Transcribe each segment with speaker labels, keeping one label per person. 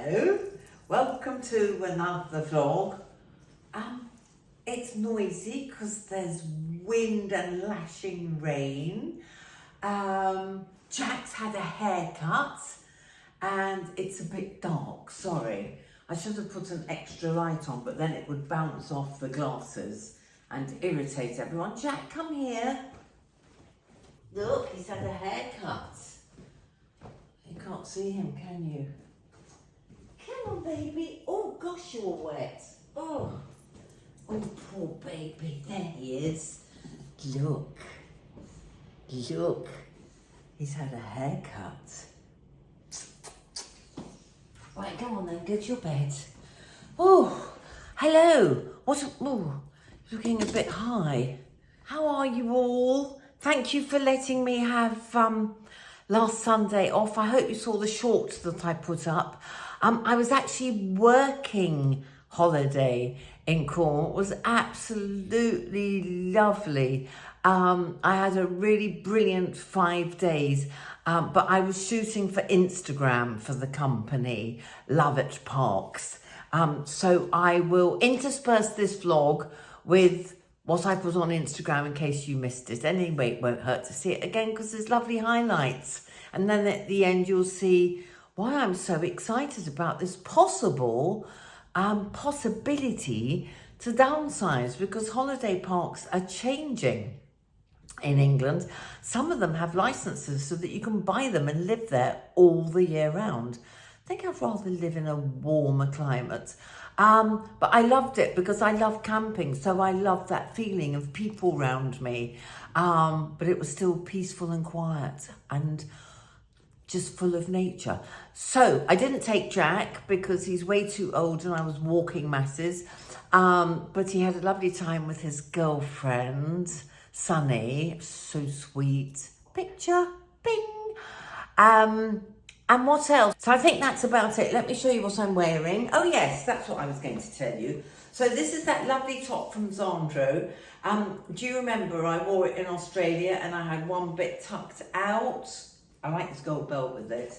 Speaker 1: Hello, welcome to another vlog. It's noisy because there's wind and lashing rain. Jack's had a haircut and it's a bit dark, sorry. I should have put an extra light on, but then it would bounce off the glasses and irritate everyone. Jack, come here. Look, he's had a haircut. You can't see him, can you? Come on, baby. Oh, gosh, you're wet. Oh, poor baby. There he is. Look. Look. He's had a haircut. Right, go on then. Go to your bed. Oh, hello. Looking a bit high. How are you all? Thank you for letting me have last Sunday off. I hope you saw the shorts that I put up. I was actually working holiday in Cornwall. It was absolutely lovely. I had a really brilliant 5 days, but I was shooting for Instagram for the company, Love at Parks. So I will intersperse this vlog with what I put on Instagram in case you missed it. Anyway, it won't hurt to see it again because there's lovely highlights. And then at the end, you'll see why I'm so excited about this possibility to downsize, because holiday parks are changing in England. Some of them have licenses so that you can buy them and live there all the year round. I think I'd rather live in a warmer climate. But I loved it because I love camping, so I loved that feeling of people around me. But it was still peaceful and quiet and just full of nature. So I didn't take Jack because he's way too old and I was walking masses. But he had a lovely time with his girlfriend, Sunny. So sweet. Picture, bing. And what else? So I think that's about it. Let me show you what I'm wearing. Oh yes, that's what I was going to tell you. So this is that lovely top from Zara. Do you remember I wore it in Australia and I had one bit tucked out? I like this gold belt with it.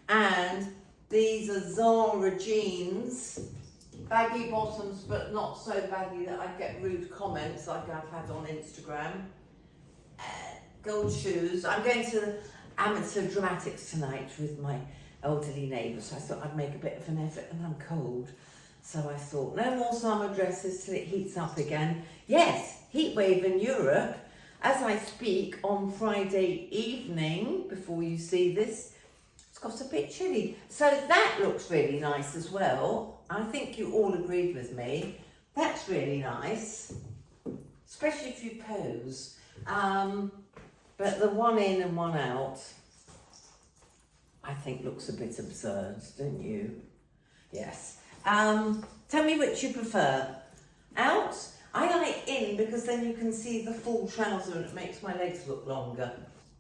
Speaker 1: And these are Zara jeans. Baggy bottoms, but not so baggy that I get rude comments like I've had on Instagram. Gold shoes. I'm going to amateur dramatics tonight with my elderly neighbours, so I thought I'd make a bit of an effort, and I'm cold, so I thought no more summer dresses till it heats up again. Yes, heat wave in Europe as I speak on Friday evening. Before you see this, it's got a bit chilly, so that looks really nice as well. I think you all agreed with me. That's really nice, especially if you pose. But the one in and one out, I think looks a bit absurd, don't you? Yes. Tell me which you prefer. Out? I like in because then you can see the full trouser and it makes my legs look longer.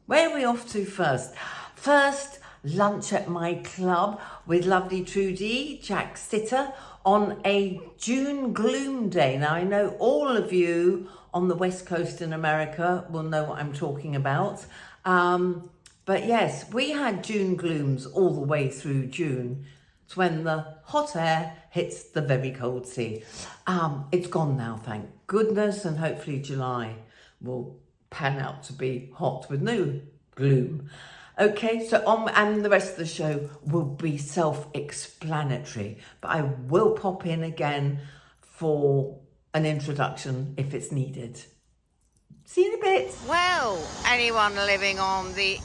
Speaker 1: Where are we off to first? First, lunch at my club with lovely Trudy, Jack's sitter, on a June gloom day. Now, I know all of you on the West Coast in America will know what I'm talking about. But yes, we had June glooms all the way through June. It's when the hot air hits the very cold sea. It's gone now, thank goodness, and hopefully July will pan out to be hot with no gloom. Okay, so and the rest of the show will be self-explanatory, but I will pop in again for an introduction if it's needed. See you in a bit.
Speaker 2: Well, anyone living on the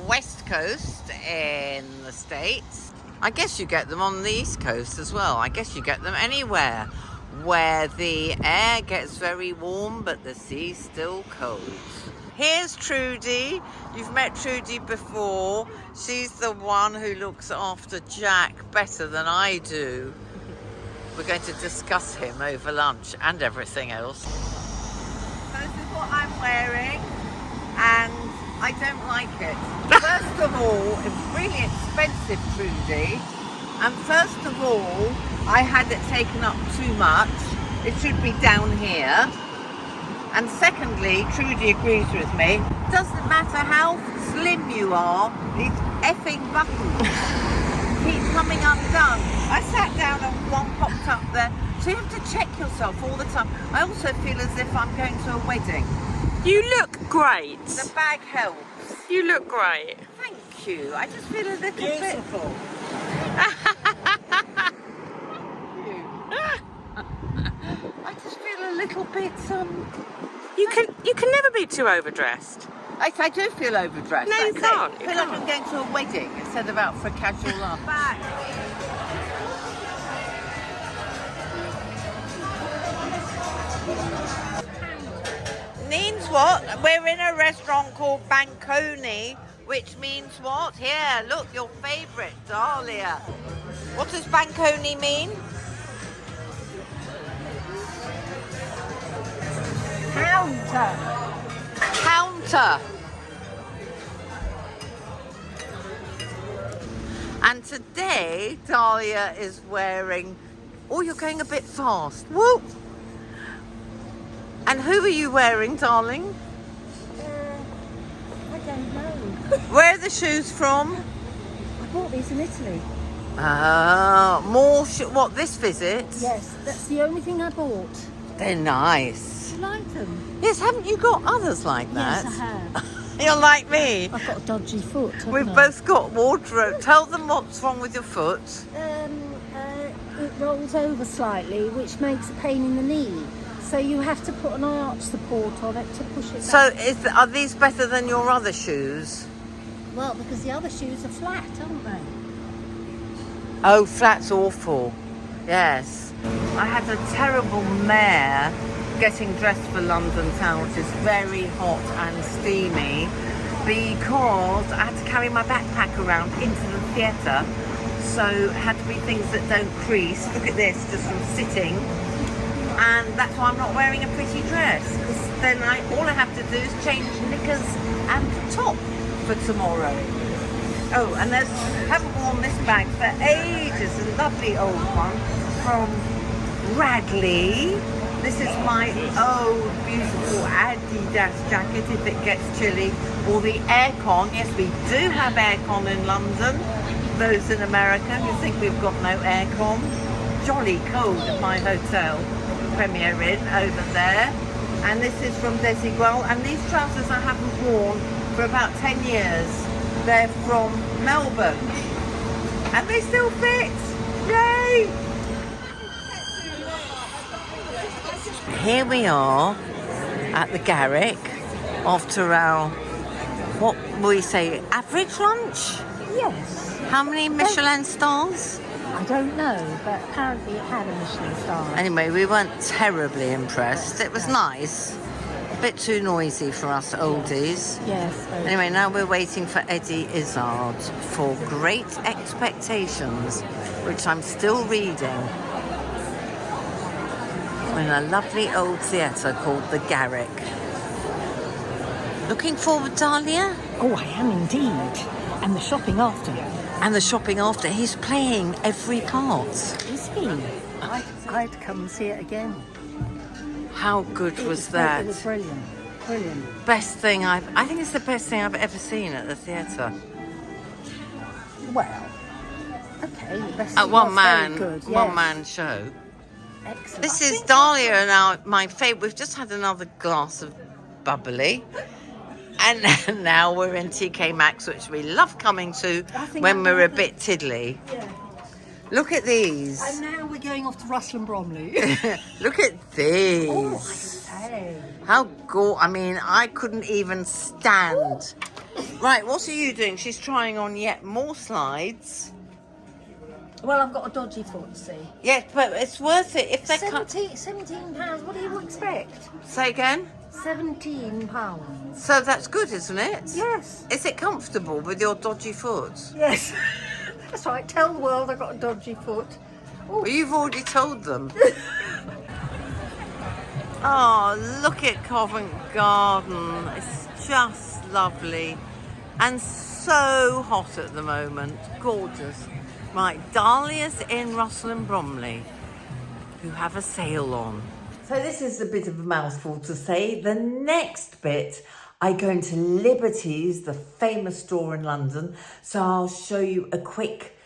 Speaker 2: West Coast in the States, I guess you get them on the East Coast as well. I guess you get them anywhere where the air gets very warm but the sea's still cold. Here's Trudy. You've met Trudy before. She's the one who looks after Jack better than I do. We're going to discuss him over lunch and everything else. So this is what I'm wearing, and I don't like it. First of all, it's really expensive, Trudy. And first of all, I had it taken up too much. It should be down here. And secondly, Trudy agrees with me, doesn't matter how slim you are, these effing buttons keep coming undone. I sat down and one popped up there. So you have to check yourself all the time. I also feel as if I'm going to a wedding.
Speaker 3: You look great.
Speaker 2: The bag helps.
Speaker 3: You look great.
Speaker 2: Thank you. I just feel a little
Speaker 1: Beautiful.
Speaker 2: I just feel a little bit
Speaker 3: You can never be too overdressed.
Speaker 2: I do feel overdressed.
Speaker 3: No, you
Speaker 2: That's it.
Speaker 3: can't.
Speaker 2: I feel like I'm going to a wedding instead of out for a casual laugh. Means what? We're in a restaurant called Banconi, which means what? Here, look, your favourite, Dahlia. What does Banconi mean? Counter. And today, Dahlia is wearing... Oh, you're going a bit fast. Whoop! And who are you wearing, darling?
Speaker 4: I don't know.
Speaker 2: Where are the shoes from?
Speaker 4: I bought these in Italy.
Speaker 2: More... What, this visit?
Speaker 4: Yes, that's the only thing I bought.
Speaker 2: They're nice.
Speaker 4: I like them.
Speaker 2: Yes, haven't you got others like that?
Speaker 4: Yes, I have.
Speaker 2: You're like me.
Speaker 4: I've got a dodgy foot. haven't
Speaker 2: We've
Speaker 4: I?
Speaker 2: both got wardrobe. Tell them what's wrong with your foot.
Speaker 4: It rolls over slightly, which makes a pain in the knee. So you have to put an arch support on it to push it
Speaker 2: So
Speaker 4: back.
Speaker 2: are these better than your other shoes?
Speaker 4: Well, because the other shoes are flat, aren't they?
Speaker 2: Oh, flat's awful. Yes. I had a terrible mare getting dressed for London town, which is very hot and steamy, because I had to carry my backpack around into the theatre. So it had to be things that don't crease. Look at this, just from sitting. And that's why I'm not wearing a pretty dress, because then all I have to do is change knickers and top for tomorrow. Oh, and I haven't worn this bag for ages, a lovely old one from Radley. This is my old beautiful Adidas jacket if it gets chilly, or the aircon. Yes, we do have aircon in London. Those in America who think we've got no aircon. Jolly cold at my hotel. Premier Inn over there, and this is from Desigual, and these trousers I haven't worn for about 10 years. They're from Melbourne and they still fit. Yay! Here we are at the Garrick after our, what will we say, average lunch?
Speaker 4: Yes.
Speaker 2: How many Michelin stars?
Speaker 4: I don't know, but apparently it had a Michelin star.
Speaker 2: Anyway, we weren't terribly impressed. It was nice. A bit too noisy for us oldies.
Speaker 4: Yes.
Speaker 2: Anyway, now we're waiting for Eddie Izzard for Great Expectations, which I'm still reading. In a lovely old theatre called the Garrick. Looking forward, Dahlia?
Speaker 4: Oh, I am indeed. And the shopping after.
Speaker 2: And the shopping after. He's playing every part.
Speaker 4: Is he? I'd come and see it again.
Speaker 2: How good was
Speaker 4: It
Speaker 2: that?
Speaker 4: was brilliant. Brilliant.
Speaker 2: Best thing I think it's the best thing I've ever seen at the theatre.
Speaker 4: Well, okay. The rest
Speaker 2: At
Speaker 4: was
Speaker 2: one
Speaker 4: very good, yes.
Speaker 2: man show.
Speaker 4: Excellent.
Speaker 2: This
Speaker 4: I
Speaker 2: is
Speaker 4: think
Speaker 2: Dahlia and my favourite. We've just had another glass of bubbly. And now we're in TK Maxx, which we love coming to when we're a bit tiddly.
Speaker 4: Yeah.
Speaker 2: Look at these.
Speaker 4: And now we're going off to Russell and Bromley.
Speaker 2: Look at these.
Speaker 4: Oh, I say.
Speaker 2: How I mean, I couldn't even stand. Right, what are you doing? She's trying on yet more slides.
Speaker 4: Well, I've got a dodgy foot, see.
Speaker 2: Yes, but it's worth it if they
Speaker 4: £17, what do you expect?
Speaker 2: Say again?
Speaker 4: £17.
Speaker 2: So that's good, isn't it?
Speaker 4: Yes.
Speaker 2: Is it comfortable with your dodgy foot?
Speaker 4: Yes. That's right, tell the world I've got a dodgy foot.
Speaker 2: Well, you've already told them. Oh, look at Covent Garden. It's just lovely. And so hot at the moment. Gorgeous. Right, Dahlia's in Russell and Bromley, who have a sale on. So this is a bit of a mouthful to say. The next bit, I go into Liberty's, the famous store in London. So I'll show you a quick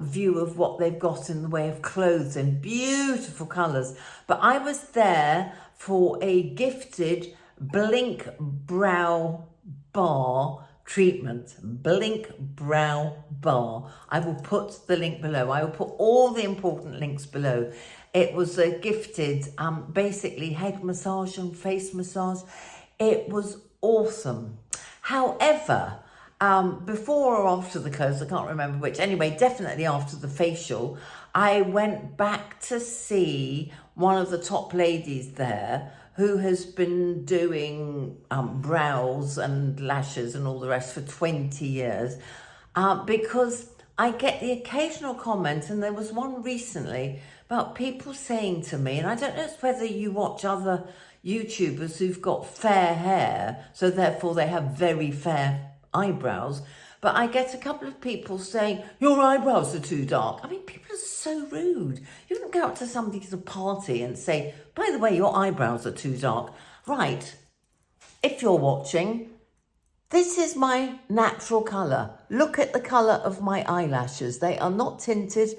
Speaker 1: view of what they've got in the way of clothes in beautiful colours. But I was there for a gifted Blink Brow Bar treatment. Blink Brow Bar. I will put the link below. I will put all the important links below. It was a gifted, basically head massage and face massage. It was awesome. However, before or after the clothes, I can't remember which. Anyway, definitely after the facial, I went back to see one of the top ladies there who has been doing brows and lashes and all the rest for 20 years. Because I get the occasional comment, and there was one recently about people saying to me, and I don't know whether you watch other YouTubers who've got fair hair, so therefore they have very fair eyebrows, but I get a couple of people saying, your eyebrows are too dark. I mean, people are so rude. You don't go up to somebody at a party and say, by the way, your eyebrows are too dark. Right, if you're watching, this is my natural colour. Look at the colour of my eyelashes. They are not tinted.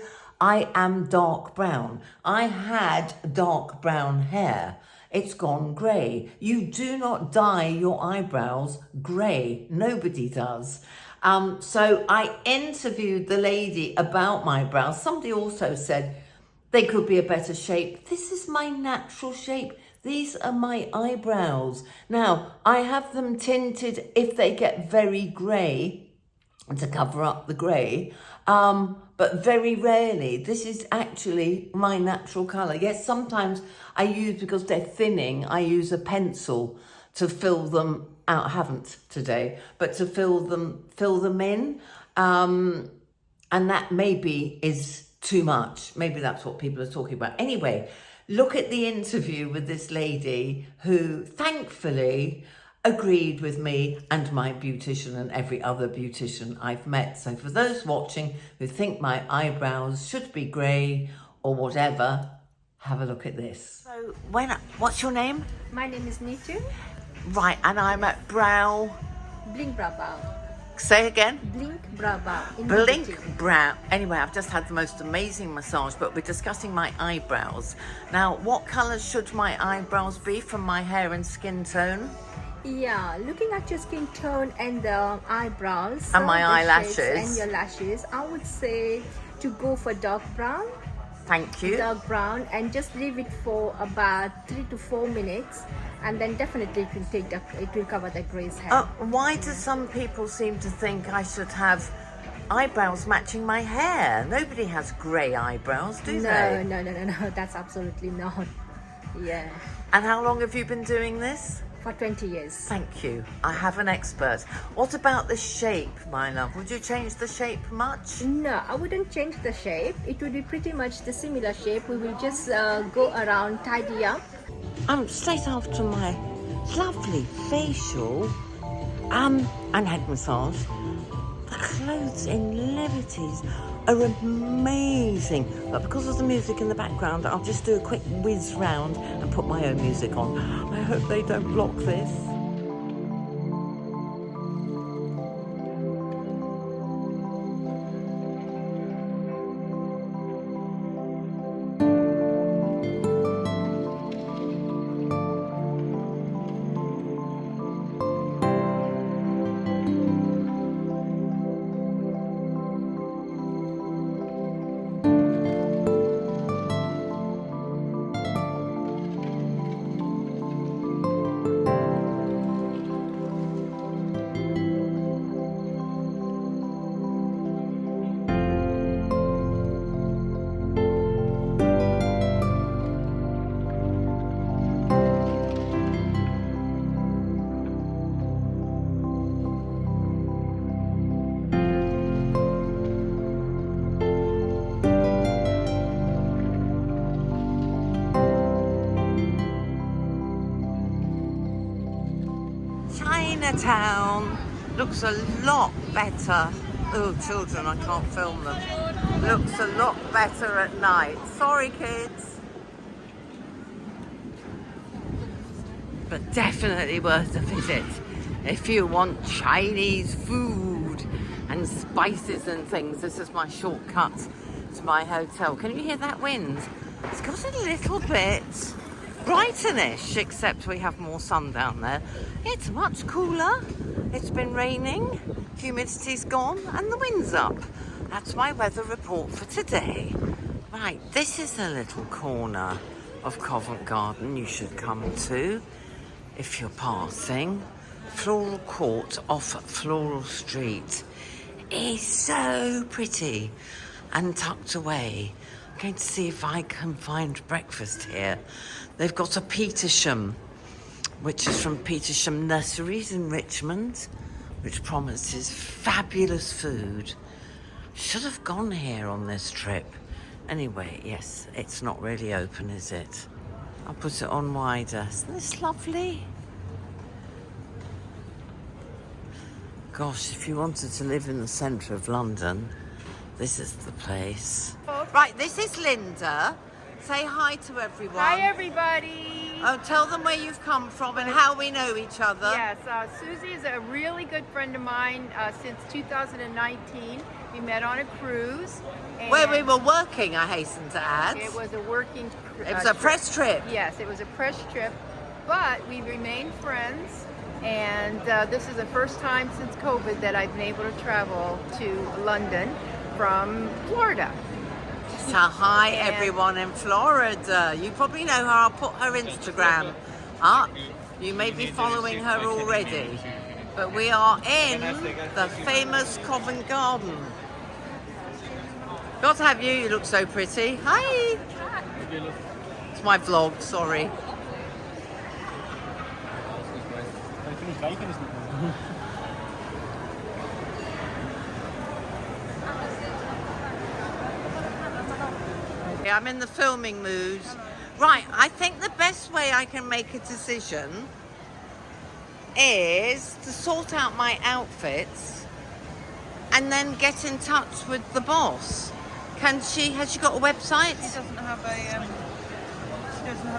Speaker 1: I am dark brown. I had dark brown hair. It's gone grey. You do not dye your eyebrows grey. Nobody does. So I interviewed the lady about my brows. Somebody also said they could be a better shape. This is my natural shape. These are my eyebrows. Now, I have them tinted if they get very grey to cover up the grey. But very rarely. This is actually my natural colour. Yes, sometimes I use, because they're thinning, I use a pencil to fill them out. I haven't today, but to fill them in. And that maybe is too much. Maybe that's what people are talking about. Anyway, look at the interview with this lady who thankfully agreed with me and my beautician and every other beautician I've met. So for those watching who think my eyebrows should be grey or whatever, have a look at this. So what's your name?
Speaker 4: My name is Nitu.
Speaker 1: Right, and I'm at
Speaker 4: Blink Brow Bar.
Speaker 1: Say again?
Speaker 4: Blink Brow Bar.
Speaker 1: Blink Brow. Anyway, I've just had the most amazing massage, but we're discussing my eyebrows. Now, what colours should my eyebrows be from my hair and skin tone?
Speaker 4: Yeah, looking at your skin tone and the eyebrows
Speaker 1: and my
Speaker 4: the
Speaker 1: eyelashes
Speaker 4: shapes and your lashes, I would say to go for dark brown.
Speaker 1: Thank you.
Speaker 4: Dark brown, and just leave it for about 3 to 4 minutes, and then definitely it will cover the grey's hair.
Speaker 1: Why do some people seem to think I should have eyebrows matching my hair? Nobody has grey eyebrows, do they?
Speaker 4: No, that's absolutely not. Yeah.
Speaker 1: And how long have you been doing this?
Speaker 4: For 20 years.
Speaker 1: Thank you. I have an expert. What about the shape, my love? Would you change the shape much?
Speaker 4: No, I wouldn't change the shape. It would be pretty much the similar shape. We will just go around, tidy up.
Speaker 1: Straight after my lovely facial and head massage, the clothes in Liberties are amazing. But because of the music in the background, I'll just do a quick whiz round and put my own music on. I hope they don't block this. Chinatown looks a lot better. Oh, children, I can't film them. Looks a lot better at night. Sorry, kids. But definitely worth a visit if you want Chinese food
Speaker 2: and spices and things. This is my shortcut to my hotel. Can you hear that wind? It's got a little bit Brightonish, except we have more sun down there. It's much cooler. It's been raining, humidity's gone, and the wind's up. That's my weather report for today. Right, this is a little corner of Covent Garden you should come to if you're passing. Floral Court off Floral Street is so pretty and tucked away. I'm going to see if I can find breakfast here. They've got a Petersham, which is from Petersham Nurseries in Richmond, which promises fabulous food. Should have gone here on this trip. Anyway, yes, it's not really open, is it? I'll put it on wider. Isn't this lovely? Gosh, if you wanted to live in the centre of London, this is the place. Right, this is Linda. Say hi to everyone.
Speaker 5: Hi, everybody.
Speaker 2: Oh, tell them where you've come from and how we know each other.
Speaker 5: Yes, Susie is a really good friend of mine since 2019. We met on a cruise. And
Speaker 2: Where we were working, I hasten to add.
Speaker 5: it was a working
Speaker 2: It was a press trip.
Speaker 5: Yes, it was a press trip, but we remained friends. And this is the first time since COVID that I've been able to travel to London from Florida.
Speaker 2: So hi everyone in Florida. You probably know her. I'll put her Instagram up. You may be following her already. But we are in the famous Covent Garden. Got to have you. You look so pretty. Hi. It's my vlog, sorry. I'm in the filming mood. Right, I think the best way I can make a decision is to sort out my outfits and then get in touch with the boss. Has she got a website?
Speaker 5: She doesn't have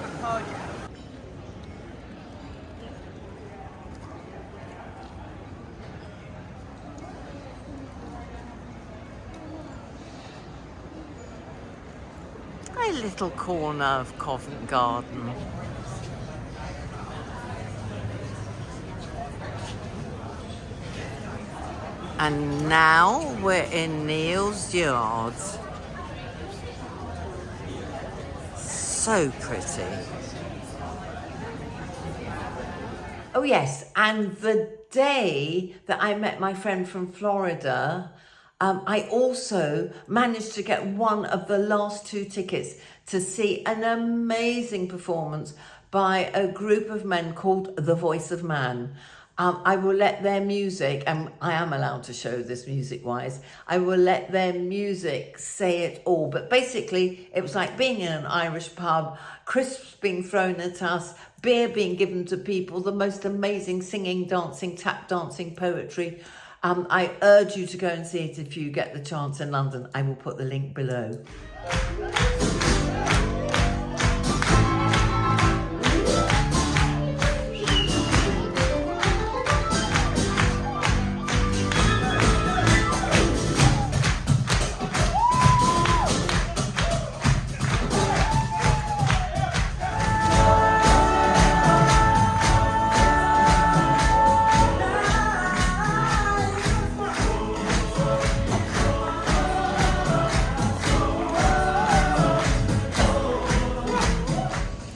Speaker 5: a card yet.
Speaker 2: A little corner of Covent Garden. And now we're in Neil's Yard. So pretty.
Speaker 1: Oh yes, and the day that I met my friend from Florida, I also managed to get one of the last 2 tickets to see an amazing performance by a group of men called The Voice of Man. I will let their music, and I am allowed to show this music-wise, I will let their music say it all. But basically, it was like being in an Irish pub, crisps being thrown at us, beer being given to people, the most amazing singing, dancing, tap dancing, poetry. I urge you to go and see it if you get the chance in London. I will put the link below.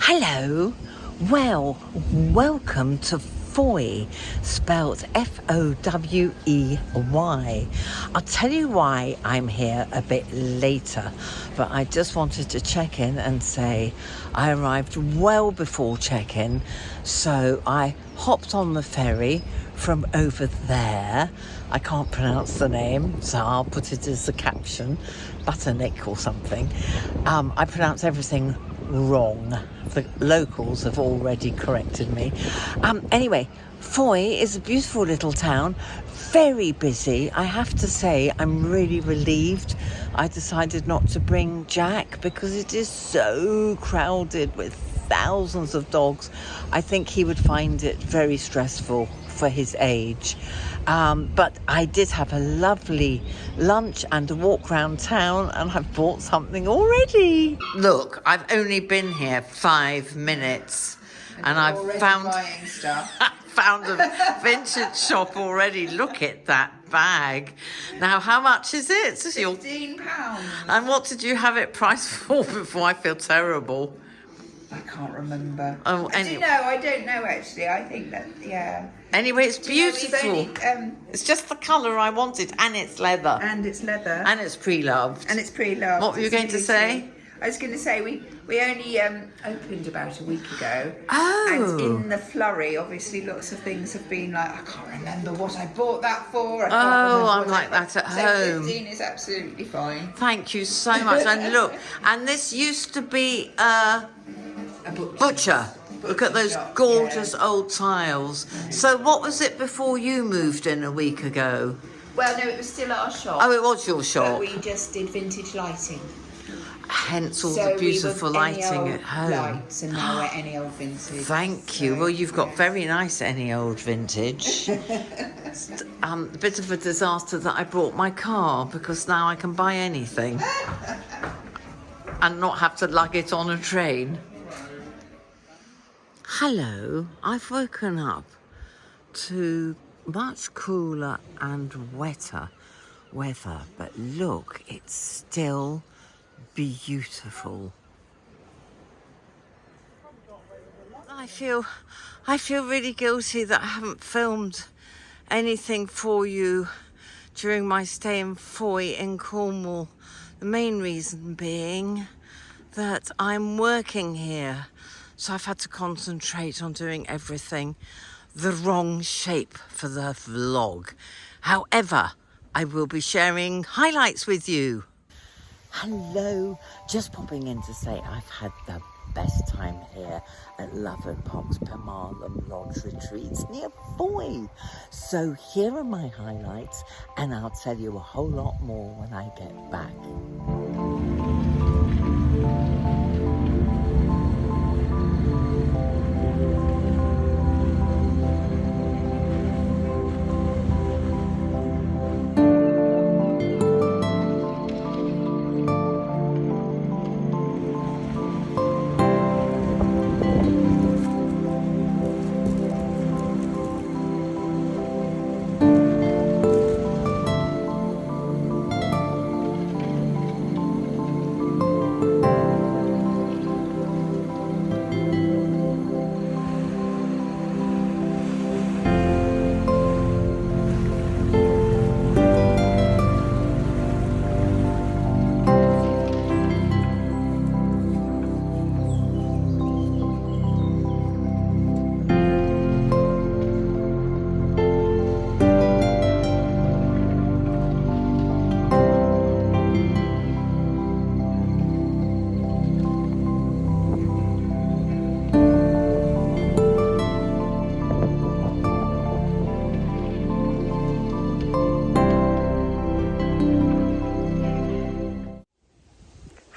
Speaker 1: Hello, well, welcome to FOWEY, spelled F-O-W-E-Y. I'll tell you why I'm here a bit later, but I just wanted to check in and say I arrived well before check-in, so I hopped on the ferry from over there. I can't pronounce the name, so I'll put it as the caption, Butternick or something. I pronounce everything wrong. The locals have already corrected me. Anyway, FOWEY is a beautiful little town, very busy. I have to say, I'm really relieved I decided not to bring Jack because it is so crowded with
Speaker 2: thousands of dogs, I think he would find it very stressful for his age. But I did have a lovely lunch and a walk around town, and I've bought something already. Look, I've only been here 5 minutes and I've found
Speaker 5: stuff.
Speaker 2: found a vintage shop already. Look at that bag. Now, how much is it?
Speaker 5: £15.
Speaker 2: And what did you have it priced for before I feel terrible?
Speaker 5: I can't remember.
Speaker 2: Oh,
Speaker 5: I don't know actually. I think that, yeah.
Speaker 2: Anyway, it's beautiful. It's just the colour I wanted, and it's leather.
Speaker 5: And it's leather.
Speaker 2: And it's pre-loved.
Speaker 5: And it's pre-loved.
Speaker 2: What were you going to say?
Speaker 5: I was going to say we only opened about a week ago.
Speaker 2: Oh.
Speaker 5: And in the flurry, obviously, lots of things have been like, I can't remember what I bought that for.
Speaker 2: I'm like that at home.
Speaker 5: 15 is absolutely fine.
Speaker 2: Thank you so much. And look, and this used to be a butcher. Look at those gorgeous old tiles. So what was it before you moved in a week ago?
Speaker 5: Well, no, it was still at our shop.
Speaker 2: Oh, it was your shop.
Speaker 5: But we just did vintage lighting.
Speaker 2: Hence all the beautiful lighting at home.
Speaker 5: Lights, and now we're any old vintage.
Speaker 2: Thank you. Well, you've got very nice any old vintage. A bit of a disaster that I brought my car, because now I can buy anything and not have to lug it on a train. Hello, I've woken up to much cooler and wetter weather, but look, it's still beautiful. I feel really guilty that I haven't filmed anything for you during my stay in FOWEY in Cornwall. The main reason being that I'm working here, so I've had to concentrate on doing everything the wrong shape for the vlog. However, I will be sharing highlights with you. Hello, just popping in to say I've had the best time here at Love and Pox Pemarlum Lodge Retreats near FOWEY. So here are my highlights, and I'll tell you a whole lot more when I get back.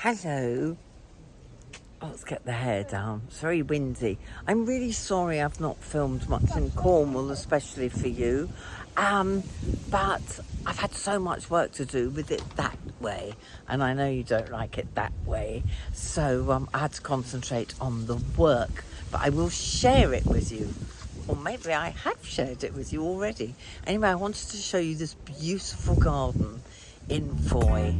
Speaker 2: Hello. Let's get the hair down. It's very windy. I'm really sorry I've not filmed much in Cornwall, especially for you. But I've had so much work to do with it that way, and I know you don't like it that way. So I had to concentrate on the work, but I will share it with you. Or maybe I have shared it with you already. Anyway, I wanted to show you this beautiful garden in FOWEY.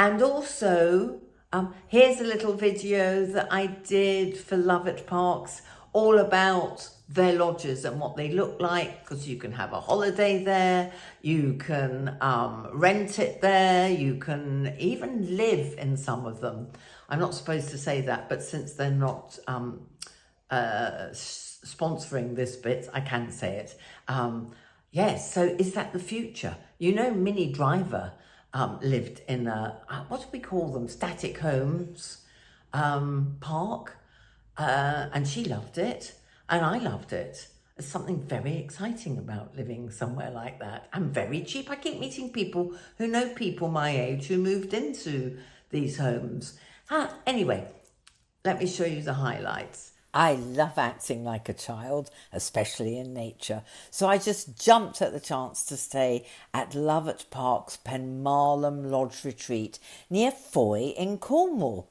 Speaker 1: And also, here's a little video that I did for Love at Parks, all about their lodges and what they look like, because you can have a holiday there, you can rent it there, you can even live in some of them. I'm not supposed to say that, but since they're not sponsoring this bit, I can say it. Yes, so is that the future? You know, Minnie Driver lived in a, what do we call them, static homes park, and she loved it. And I loved it. There's something very exciting about living somewhere like that. And very cheap. I keep meeting people who know people my age who moved into these homes. Anyway, let me show you the highlights.
Speaker 2: I love acting like a child, especially in nature. So I just jumped at the chance to stay at Love at Park's Penmarlem Lodge Retreat near FOWEY in Cornwall.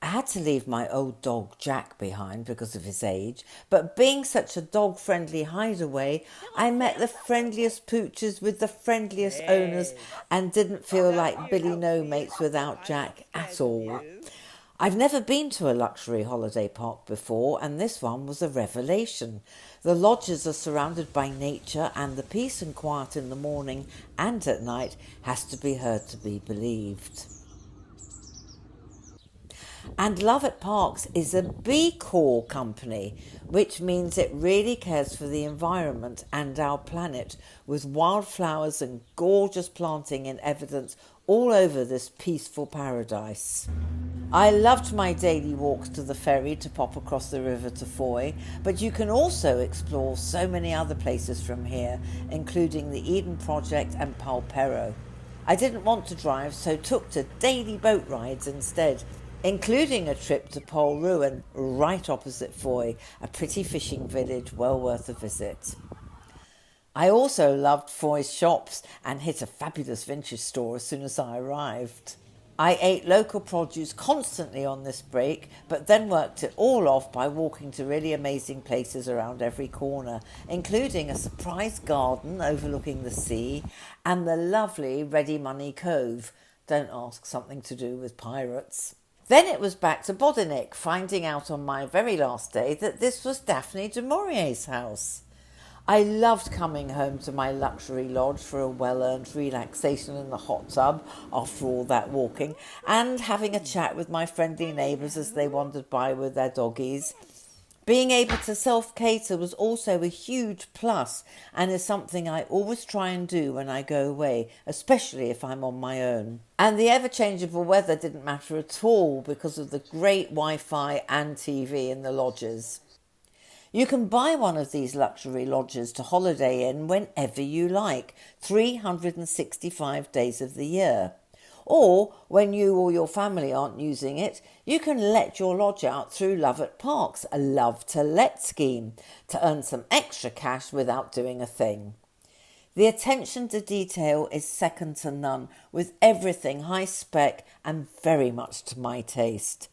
Speaker 2: I had to leave my old dog Jack behind because of his age, but being such a dog-friendly hideaway, I met the friendliest poochers with the friendliest owners and didn't feel like Billy No Mates without Jack at all. I've never been to a luxury holiday park before, and this one was a revelation. The lodges are surrounded by nature, and the peace and quiet in the morning and at night has to be heard to be believed. And Love at Parks is a B Corp company, which means it really cares for the environment and our planet, with wildflowers and gorgeous planting in evidence all over this peaceful paradise. I loved my daily walks to the ferry to pop across the river to FOWEY, but you can also explore so many other places from here, including the Eden Project and Palpero. I didn't want to drive, so took to daily boat rides instead, including a trip to Pole Ruin, right opposite FOWEY, a pretty fishing village well worth a visit. I also loved FOWEY's shops and hit a fabulous vintage store as soon as I arrived. I ate local produce constantly on this break, but then worked it all off by walking to really amazing places around every corner, including a surprise garden overlooking the sea and the lovely Ready Money Cove. Don't ask, something to do with pirates. Then it was back to Bodinick, finding out on my very last day that this was Daphne du Maurier's house. I loved coming home to my luxury lodge for a well-earned relaxation in the hot tub after all that walking, and having a chat with my friendly neighbours as they wandered by with their doggies. Being able to self-cater was also a huge plus, and is something I always try and do when I go away, especially if I'm on my own. And the ever-changeable weather didn't matter at all because of the great Wi-Fi and TV in the lodges. You can buy one of these luxury lodges to holiday in whenever you like, 365 days of the year. Or, when you or your family aren't using it, you can let your lodge out through Love at Parks, a Love to Let scheme, to earn some extra cash without doing a thing. The attention to detail is second to none, with everything high spec and very much to my taste.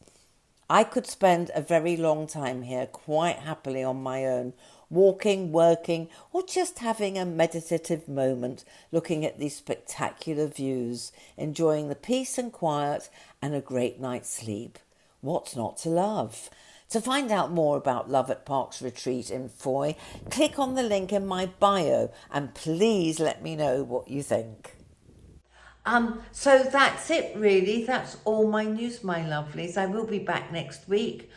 Speaker 2: I could spend a very long time here quite happily on my own, walking, working, or just having a meditative moment, looking at these spectacular views, enjoying the peace and quiet and a great night's sleep. What's not to love? To find out more about Love at Parks Retreat in FOWEY, click on the link in my bio and please let me know what you think.
Speaker 1: So that's it really. That's all my news, my lovelies. I will be back next week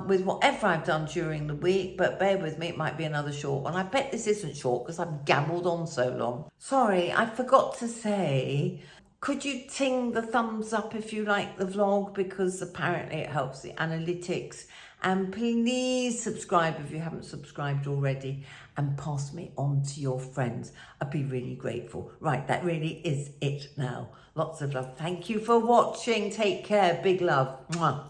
Speaker 1: with whatever I've done during the week, but bear with me, it might be another short one. I bet this isn't short because I've gambled on so long. Sorry, I forgot to say, could you ting the thumbs up if you like the vlog, because apparently it helps the analytics. And please subscribe if you haven't subscribed already, and pass me on to your friends. I'd be really grateful. Right, that really is it now. Lots of love. Thank you for watching. Take care. Big love. Mwah.